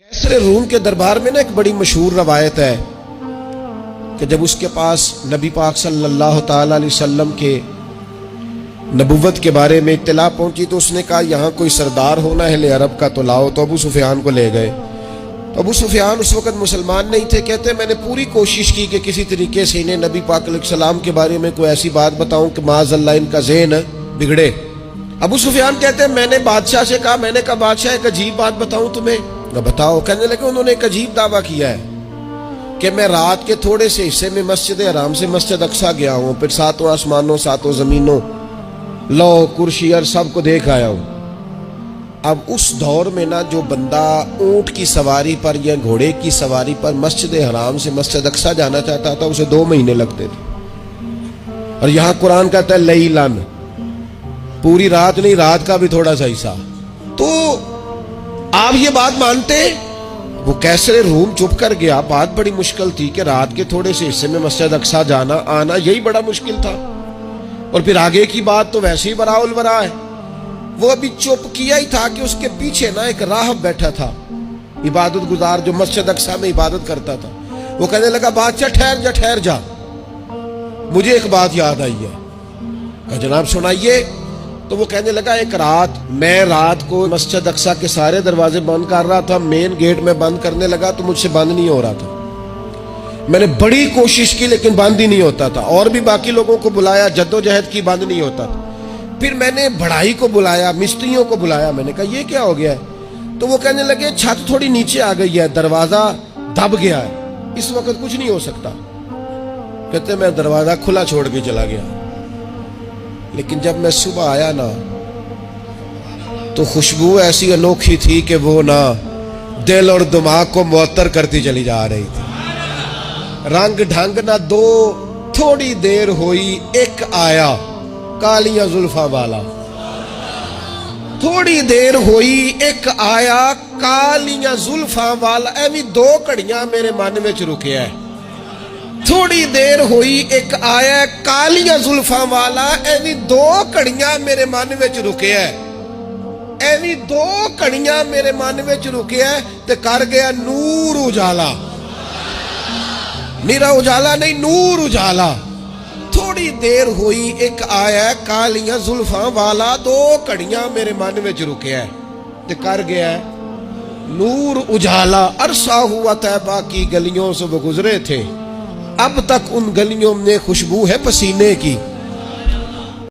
کیسر روم کے دربار میں نا ایک بڑی مشہور روایت ہے کہ جب اس کے پاس نبی پاک صلی اللہ تعالی علیہ وسلم کے نبوت کے بارے میں اطلاع پہنچی تو اس نے کہا یہاں کوئی سردار ہونا ہے عرب کا تو لاؤ، تو ابو سفیان کو لے گئے۔ تو ابو سفیان اس وقت مسلمان نہیں تھے، کہتے میں نے پوری کوشش کی کہ کسی طریقے سے انہیں نبی پاک علیہ السلام کے بارے میں کوئی ایسی بات بتاؤں کہ معاذ اللہ ان کا ذہن بگڑے۔ ابو سفیان کہتے ہیں میں نے بادشاہ سے کہا، میں نے کہا بادشاہ ایک عجیب بات بتاؤں تمہیں؟ بتاؤ۔ کہنے لگے انہوں نے ایک عجیب دعویٰ کیا ہے کہ میں رات کے تھوڑے سے حصے میں مسجد حرام سے مسجد اقصیٰ گیا ہوں، پھر ساتوں آسمانوں ساتوں زمینوں لو کرسی اور سب کو دیکھ آیا ہوں۔ اب اس دور میں نا جو بندہ اونٹ کی سواری پر یا گھوڑے کی سواری پر مسجد حرام سے مسجد اقصیٰ جانا چاہتا تھا اسے 2 مہینے لگتے تھے، اور یہاں قرآن کہتا ہے لیلن، پوری رات نہیں، رات کا بھی تھوڑا سا حصہ۔ تو آپ یہ بات مانتے؟ وہ کیسر روم چپ کر گیا۔ بات بڑی مشکل تھی کہ رات کے تھوڑے سے حصے میں مسجد اقصیٰ جانا آنا یہی بڑا مشکل تھا، اور پھر آگے کی بات تو ویسے ہی براء البراء ہے۔ وہ ابھی چپ کیا ہی تھا کہ اس کے پیچھے نا ایک راہب بیٹھا تھا، عبادت گزار جو مسجد اقصیٰ میں عبادت کرتا تھا۔ وہ کہنے لگا بادشاہ ٹھہر جا، مجھے ایک بات یاد آئی ہے۔ کہا جناب سنائیے۔ تو وہ کہنے لگا ایک رات میں کو مسجد اقصیٰ کے سارے دروازے بند کر رہا تھا، مین گیٹ میں بند کرنے لگا تو مجھ سے بند نہیں ہو رہا تھا۔ میں نے بڑی کوشش کی لیکن بند ہی نہیں ہوتا تھا، اور بھی باقی لوگوں کو بلایا، جدوجہد کی، بند نہیں ہوتا تھا۔ پھر میں نے بڑھائی کو بلایا، مستریوں کو بلایا، میں نے کہا یہ کیا ہو گیا ہے؟ تو وہ کہنے لگے چھت تھوڑی نیچے آ گئی ہے، دروازہ دب گیا ہے، اس وقت کچھ نہیں ہو سکتا۔ کہتے میں دروازہ کھلا چھوڑ کے چلا گیا، لیکن جب میں صبح آیا نا تو خوشبو ایسی انوکھی تھی کہ وہ نا دل اور دماغ کو معطر کرتی چلی جا رہی تھی۔ رنگ ڈھنگ نہ دو، تھوڑی دیر ہوئی ایک آیا کالیاں زلفاں والا، تھوڑی دیر ہوئی ایک آیا کالیاں زلفاں والا، ایویں 2 گھڑیاں میرے من وچ رکیا ہے۔ تھوڑی دیر ہوئی ایک آیا کالیاں زلفاں والا، ایویں 2 گھڑیاں میرے من وچ رکیا ہے، ایویں 2 گھڑیاں میرے من وچ رکیا ہے تے کر گیا نور اجالا، میرا اجالا نہیں نور اجالا۔ تھوڑی دیر ہوئی ایک آیا کالیاں زلفاں والا، 2 گھڑیاں میرے من وچ رکیا ہے تے کر گیا نور اجالا۔ عرصہ ہوا طیبہ کی گلیوں سے وہ گزرے تھے، اب تک ان گلیوں میں خوشبو ہے پسینے کی۔